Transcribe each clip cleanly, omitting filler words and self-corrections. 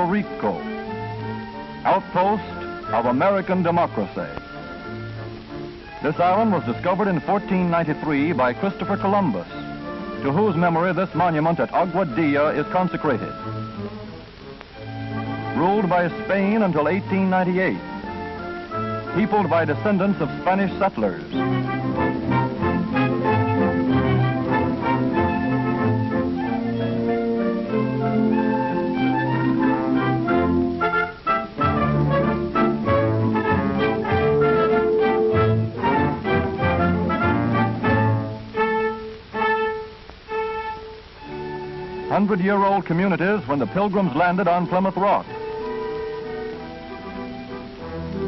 Rico, outpost of American democracy. This island was discovered in 1493 by Christopher Columbus, to whose memory this monument at Aguadilla is consecrated. Ruled by Spain until 1898, peopled by descendants of Spanish settlers. 100-year-old communities when the Pilgrims landed on Plymouth Rock.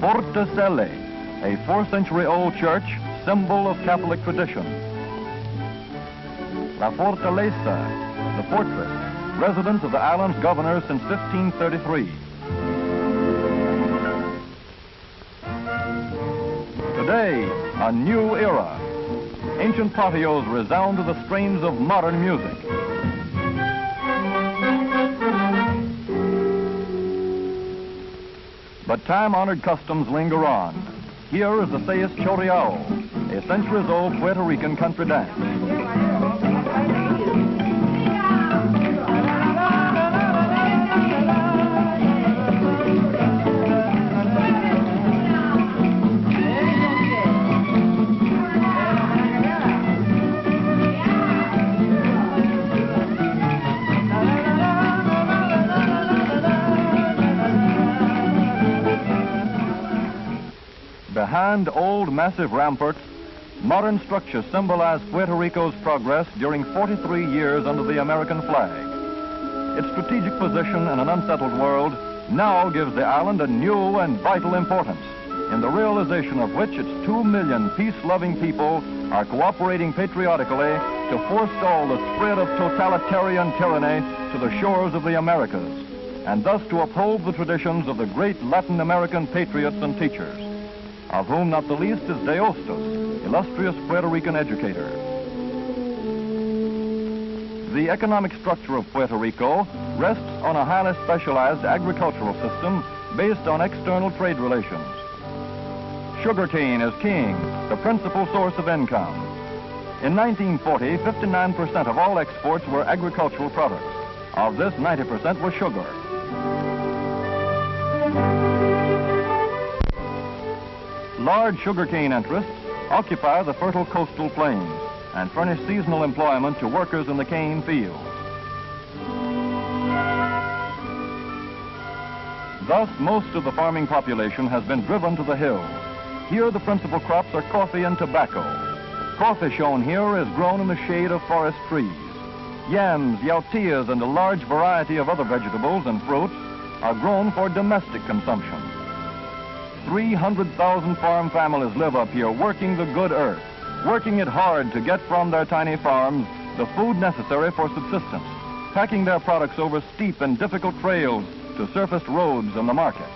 Portacelle, a 4th-century-old church, symbol of Catholic tradition. La Fortaleza, the fortress, residence of the island's governors since 1533. Today, a new era. Ancient patios resound to the strains of modern music. But time-honored customs linger on. Here is the Sayas Choriao, a centuries-old Puerto Rican country dance. Behind old massive ramparts, modern structures symbolize Puerto Rico's progress during 43 years under the American flag. Its strategic position in an unsettled world now gives the island a new and vital importance, in the realization of which its 2 million peace-loving people are cooperating patriotically to forestall the spread of totalitarian tyranny to the shores of the Americas, and thus to uphold the traditions of the great Latin American patriots and teachers, of whom not the least is De Hostos, illustrious Puerto Rican educator. The economic structure of Puerto Rico rests on a highly specialized agricultural system based on external trade relations. Sugarcane is king, the principal source of income. In 1940, 59% of all exports were agricultural products. Of this, 90% was sugar. Large sugarcane interests occupy the fertile coastal plains and furnish seasonal employment to workers in the cane fields. Thus, most of the farming population has been driven to the hills. Here, the principal crops are coffee and tobacco. Coffee, shown here, is grown in the shade of forest trees. Yams, yautillas, and a large variety of other vegetables and fruits are grown for domestic consumption. 300,000 farm families live up here working the good earth, working it hard to get from their tiny farms the food necessary for subsistence, packing their products over steep and difficult trails to surfaced roads and the market.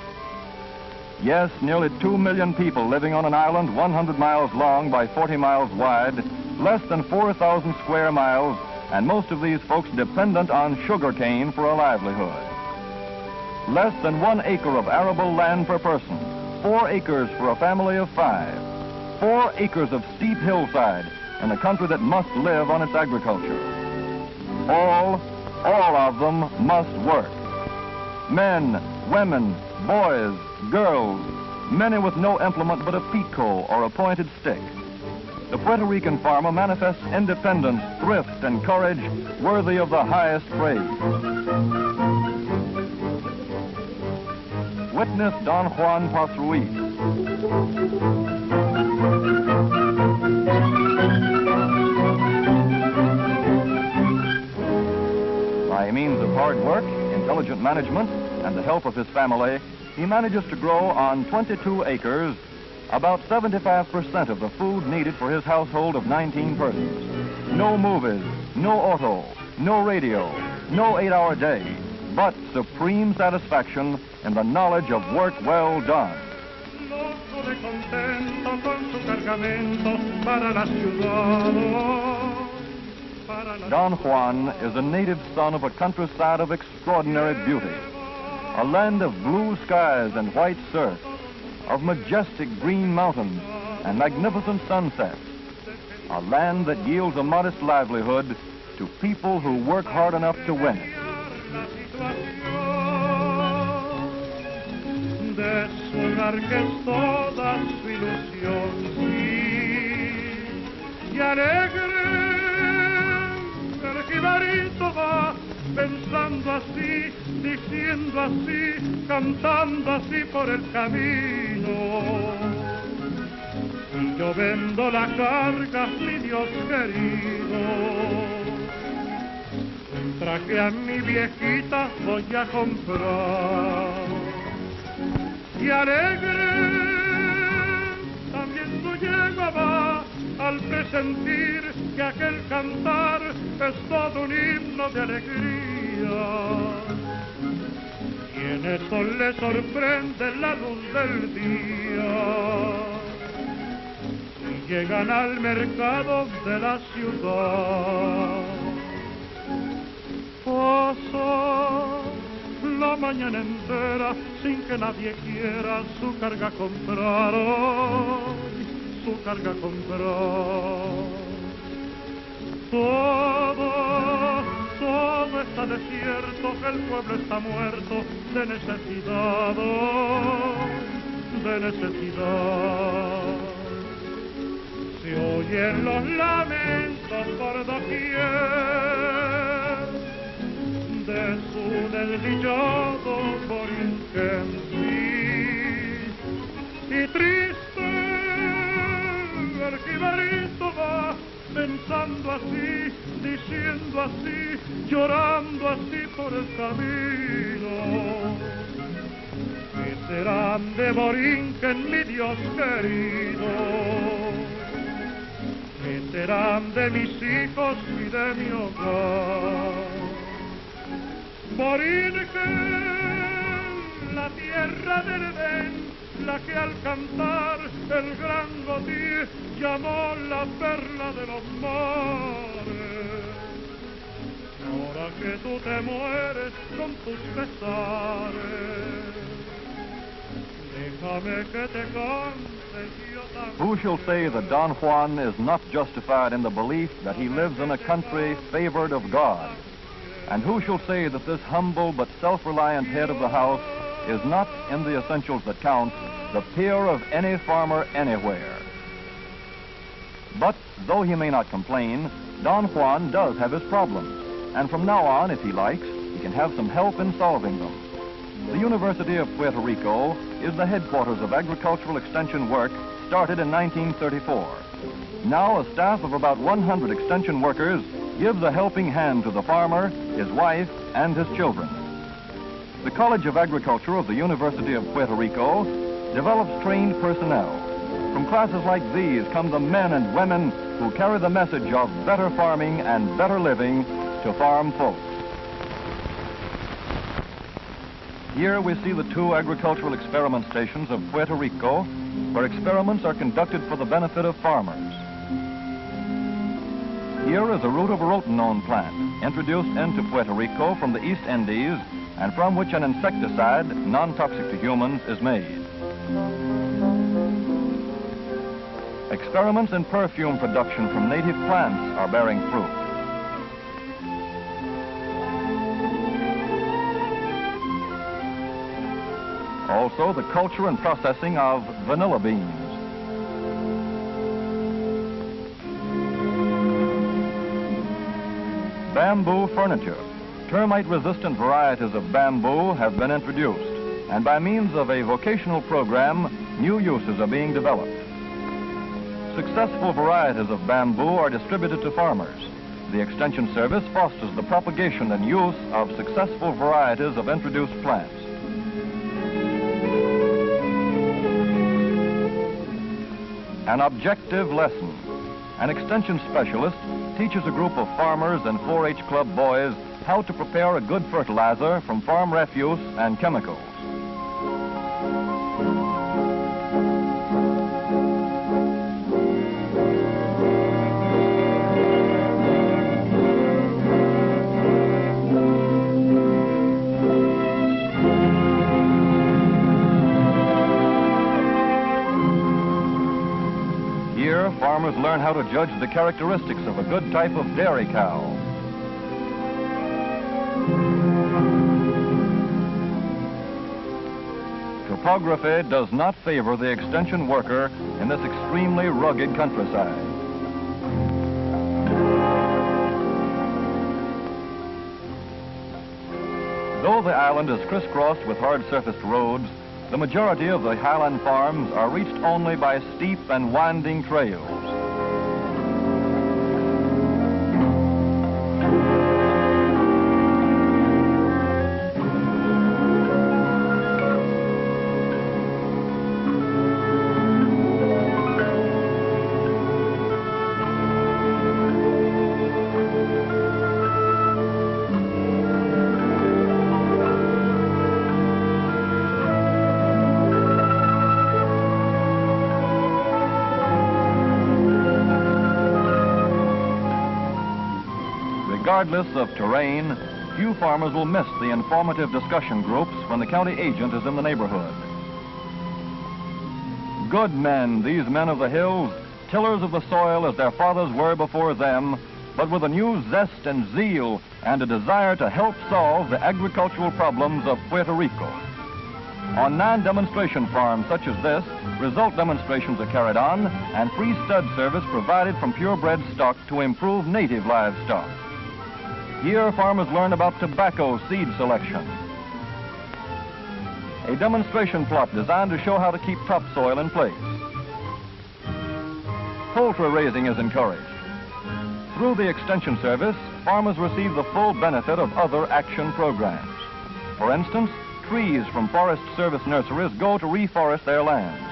Yes, nearly 2 million people living on an island 100 miles long by 40 miles wide, less than 4,000 square miles, and most of these folks dependent on sugarcane for a livelihood. Less than 1 acre of arable land per person, 4 acres for a family of 5, 4 acres of steep hillside in a country that must live on its agriculture. All of them must work. Men, women, boys, girls, many with no implement but a peat-coal or a pointed stick. The Puerto Rican farmer manifests independence, thrift, and courage worthy of the highest praise. Witness Don Juan Paz Ruiz. By means of hard work, intelligent management, and the help of his family, he manages to grow on 22 acres about 75% of the food needed for his household of 19 persons. No movies, no auto, no radio, no 8-hour day, but supreme satisfaction in the knowledge of work well done. Don Juan is a native son of a countryside of extraordinary beauty. a land of blue skies and white surf, of majestic green mountains and magnificent sunsets, a land that yields a modest livelihood to people who work hard enough to win it. De su hogar que es toda su ilusión, sí, y alegre el jibarito va pensando así, diciendo así, cantando así por el camino. Y yo vendo la carga, mi Dios querido, un traje a mi viejita voy a comprar. Y alegre también su yegua va al presentir que aquel cantar es todo un himno de alegría. Y en eso le sorprende la luz del día. Y llegan al mercado de la ciudad. Pasa la mañana entera sin que nadie quiera su carga comprar, su carga comprar. Todo está desierto, el pueblo está muerto de necesidad, de necesidad. Se oyen los lamentos por doquier de su desdichado Borinquenano, y triste el jibarito va pensando así, diciendo así, llorando así por el camino. ¿Qué serán de Borinquen, mi Dios querido? ¿Qué serán de mis hijos y de mi hogar? Borinquen, la tierra del Edén, la que al cantar el gran Coquí llamó la perla de los mares. Ahora que tú te mueres con tus pesares, déjame que te cante yo también. Who shall say that Don Juan is not justified in the belief that he lives in a country favored of God? And who shall say that this humble but self-reliant head of the house is not, in the essentials that count, the peer of any farmer anywhere? But though he may not complain, Don Juan does have his problems, and from now on, if he likes, he can have some help in solving them. The University of Puerto Rico is the headquarters of agricultural extension work started in 1934. Now a staff of about 100 extension workers gives a helping hand to the farmer, his wife, and his children. The College of Agriculture of the University of Puerto Rico develops trained personnel. From classes like these come the men and women who carry the message of better farming and better living to farm folks. Here we see the two agricultural experiment stations of Puerto Rico, where experiments are conducted for the benefit of farmers. Here is a root of rotenone plant introduced into Puerto Rico from the East Indies and from which an insecticide, non-toxic to humans, is made. Experiments in perfume production from native plants are bearing fruit. Also, the culture and processing of vanilla beans. Bamboo furniture. Termite-resistant varieties of bamboo have been introduced, and by means of a vocational program, new uses are being developed. Successful varieties of bamboo are distributed to farmers. The Extension Service fosters the propagation and use of successful varieties of introduced plants. An objective lesson. An extension specialist teaches a group of farmers and 4-H club boys how to prepare a good fertilizer from farm refuse and chemicals. farmers learn how to judge the characteristics of a good type of dairy cow. Topography does not favor the extension worker in this extremely rugged countryside. Though the island is crisscrossed with hard-surfaced roads, the majority of the highland farms are reached only by steep and winding trails. Regardless of terrain, few farmers will miss the informative discussion groups when the county agent is in the neighborhood. Good men, these men of the hills, tillers of the soil as their fathers were before them, but with a new zest and zeal and a desire to help solve the agricultural problems of Puerto Rico. On non-demonstration farms such as this, result demonstrations are carried on and free stud service provided from purebred stock to improve native livestock. Here, farmers learn about tobacco seed selection. A demonstration plot designed to show how to keep topsoil in place. Poultry raising is encouraged. Through the Extension Service, farmers receive the full benefit of other action programs. For instance, trees from Forest Service nurseries go to reforest their lands.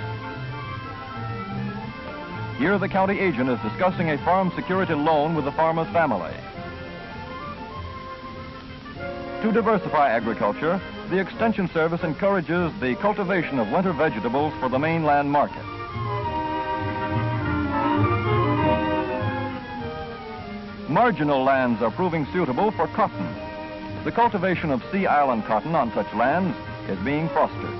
Here, the county agent is discussing a farm security loan with the farmer's family. To diversify agriculture, the Extension Service encourages the cultivation of winter vegetables for the mainland market. Marginal lands are proving suitable for cotton. The cultivation of Sea Island cotton on such lands is being fostered.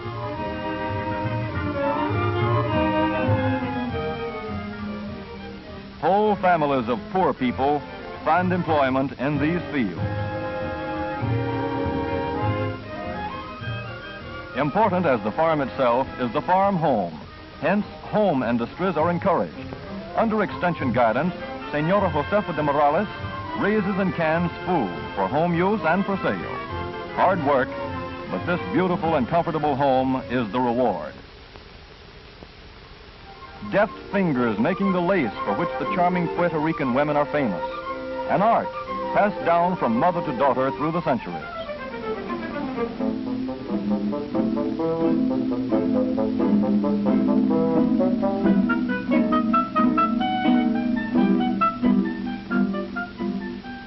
Whole families of poor people find employment in these fields. Important as the farm itself is the farm home. Hence, home industries are encouraged. Under Extension guidance, Senora Josefa de Morales raises and cans food for home use and for sale. Hard work, but this beautiful and comfortable home is the reward. Deft fingers making the lace for which the charming Puerto Rican women are famous. An art passed down from mother to daughter through the centuries.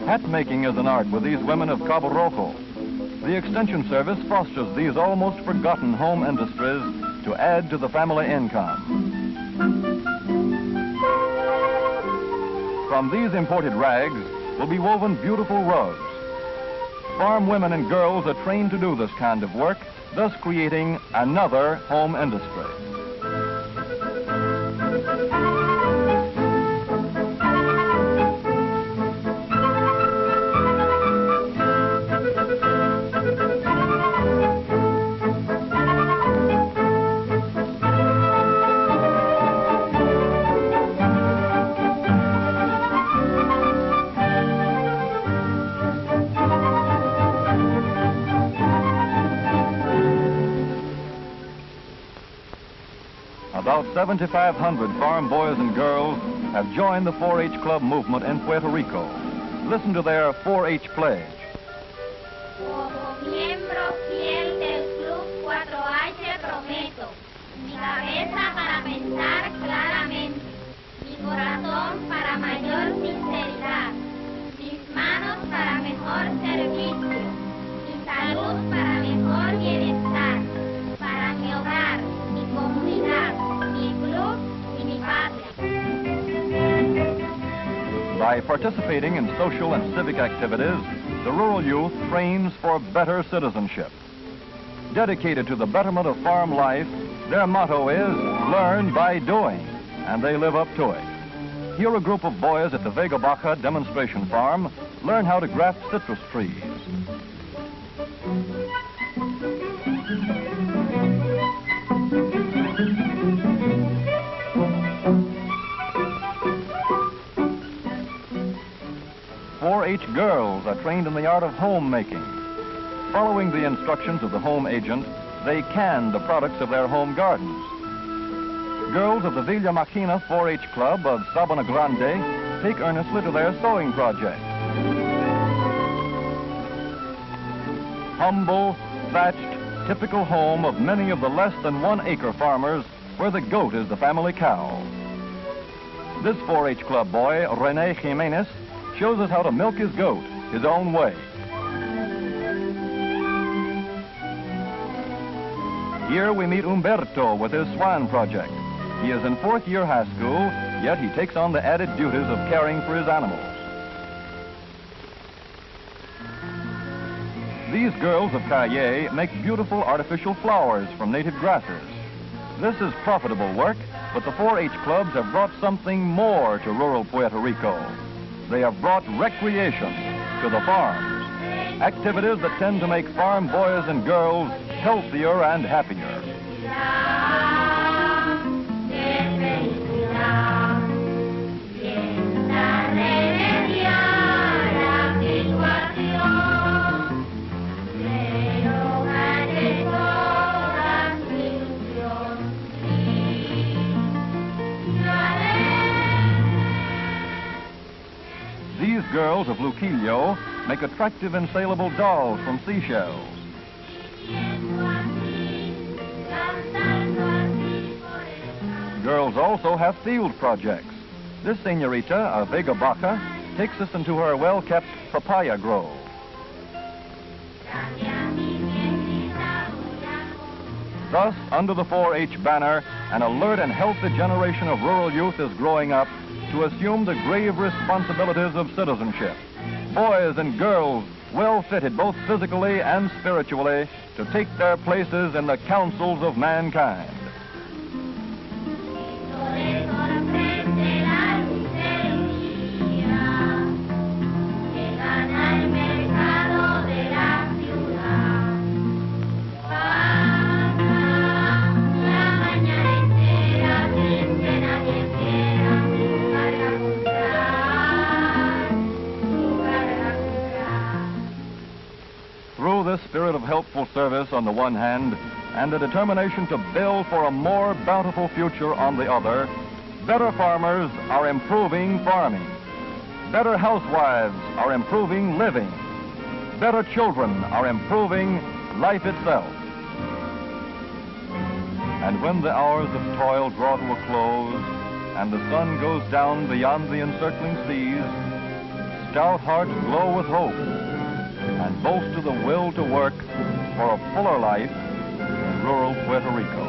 Hat making is an art with these women of Cabo Rojo. The Extension Service fosters these almost forgotten home industries to add to the family income. From these imported rags will be woven beautiful rugs. Farm women and girls are trained to do this kind of work, thus creating another home industry. About 7,500 farm boys and girls have joined the 4-H Club movement in Puerto Rico. Listen to their 4-H pledge. Como miembro fiel del Club 4H prometo mi cabeza para pensar claramente, mi corazón para mayor sinceridad, mis manos para mejor servicio, mi salud para mejor bienestar, para mi hogar, mi comunidad, mi club y mi patria. By participating in social and civic activities, the rural youth trains for better citizenship. Dedicated to the betterment of farm life, their motto is, learn by doing, and they live up to it. Here a group of boys at the Vega Baja demonstration farm learn how to graft citrus trees. .4-H girls are trained in the art of homemaking. Following the instructions of the home agent, they can the products of their home gardens. Girls of the Villa Maquina 4-H Club of Sabana Grande take earnestly to their sewing project. Humble, thatched, typical home of many of the less than 1 acre farmers where the goat is the family cow. This 4-H Club boy, Rene Jimenez, shows us how to milk his goat his own way. Here we meet Humberto with his swan project. He is in 4th year high school, yet he takes on the added duties of caring for his animals. These girls of Calle make beautiful artificial flowers from native grasses. This is profitable work, but the 4-H clubs have brought something more to rural Puerto Rico. They have brought recreation to the farms, activities that tend to make farm boys and girls healthier and happier. These girls of Luquillo make attractive and saleable dolls from seashells. Girls also have field projects. This senorita, a Vega Baja, takes us into her well-kept papaya grove. Thus, under the 4-H banner, an alert and healthy generation of rural youth is growing up to assume the grave responsibilities of citizenship. Boys and girls well fitted both physically and spiritually to take their places in the councils of mankind. This spirit of helpful service on the one hand and a determination to build for a more bountiful future on the other, better farmers are improving farming. Better housewives are improving living. Better children are improving life itself. And when the hours of toil draw to a close and the sun goes down beyond the encircling seas, stout hearts glow with hope and boast of the will to work for a fuller life in rural Puerto Rico.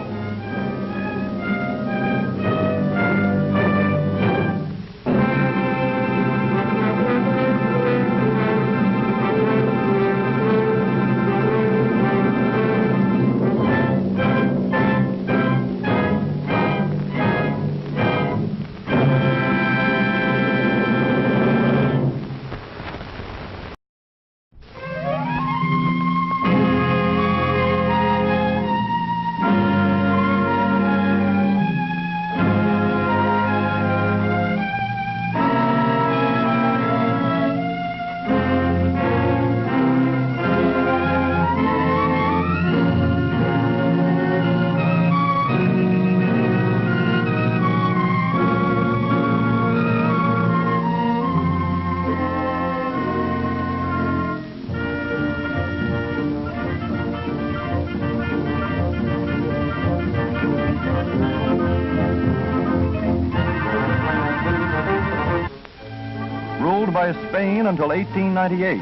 By Spain until 1898,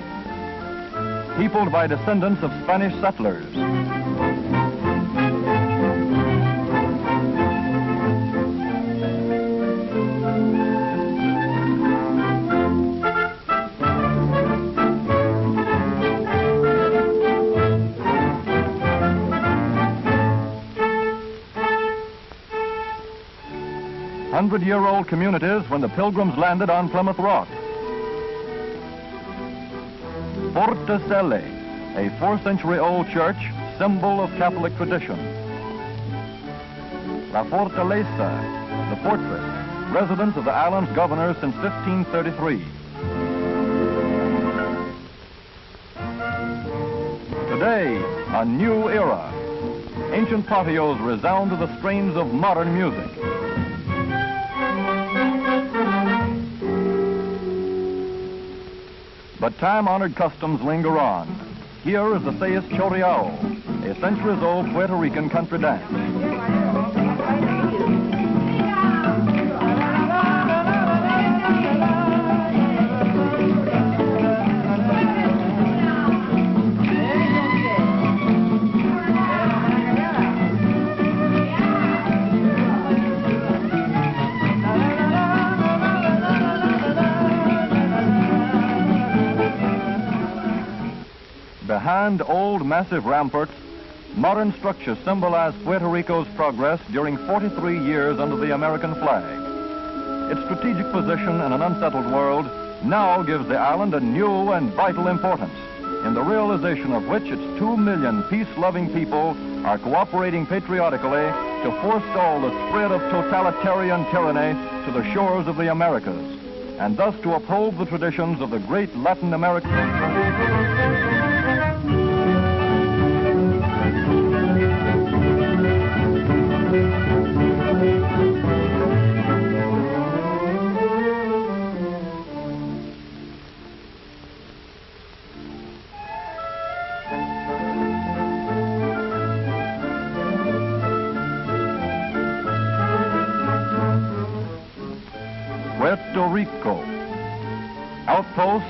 peopled by descendants of Spanish settlers. 100-year-old communities when the Pilgrims landed on Plymouth Rock. Fortecelle, a 4th-century-old church, symbol of Catholic tradition. La Fortaleza, the fortress, residence of the island's governor since 1533. Today, a new era. Ancient patios resound to the strains of modern music. But time-honored customs linger on. Here is the Sayas Choriao, a centuries-old Puerto Rican country dance. Behind old massive ramparts, modern structures symbolize Puerto Rico's progress during 43 years under the American flag. Its strategic position in an unsettled world now gives the island a new and vital importance, in the realization of which its 2 million peace-loving people are cooperating patriotically to forestall the spread of totalitarian tyranny to the shores of the Americas, and thus to uphold the traditions of the great Latin American... Puerto Rico, outpost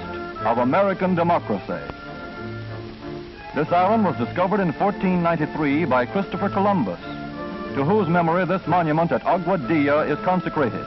of American democracy. This island was discovered in 1493 by Christopher Columbus, to whose memory this monument at Aguadilla is consecrated.